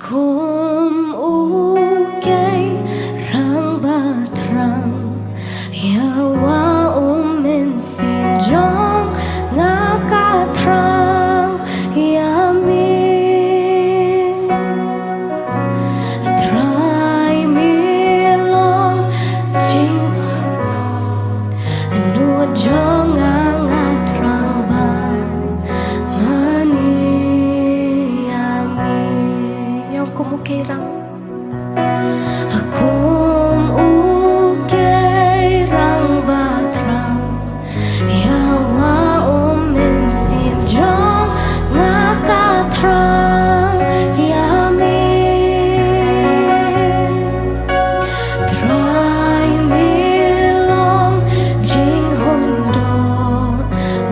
Kum ukay rang batrang yawa umin si jong nga katrang yami try me long jing nu jong nga trang ban mani yami nyong kumukirang akum ukay rang batrang yawa umin sim jong nga katrang yami try me long jing hondo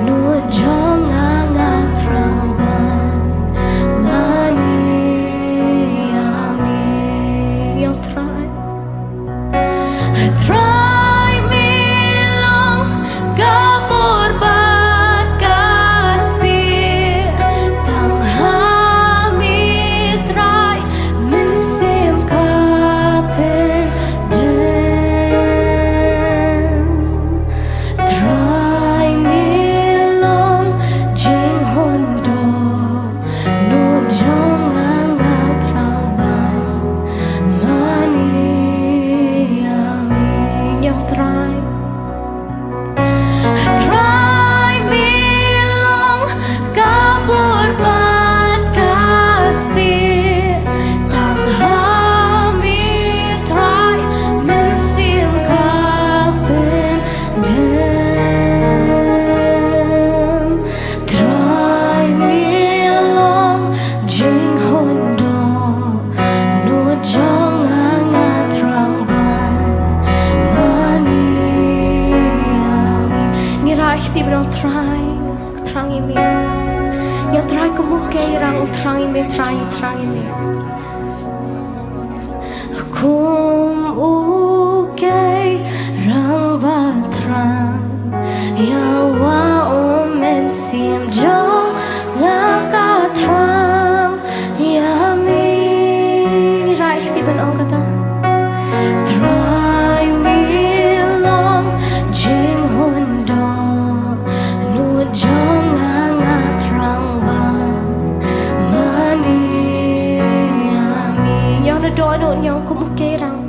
nu jong nga trang ban mani yami yo try me long gabor bat kasti tang hami try min sim kapen dem try me long jing hondo nu jong nga trang ban mani yami nyong try me long kabur bat kasti tang hami try min sim kapen dem try me long jing hondo nu jong nga trang ban mani yami ngira ich ti bro trang imi yo try kumukay rang utrang imi trang imi kum ukay rang batrang yawa umen sim jong nga katrang yami ngira ich ti ben ong kata try me long jing hondo nu jong nga trang ban mani yami nyong na do nyong kumukay rang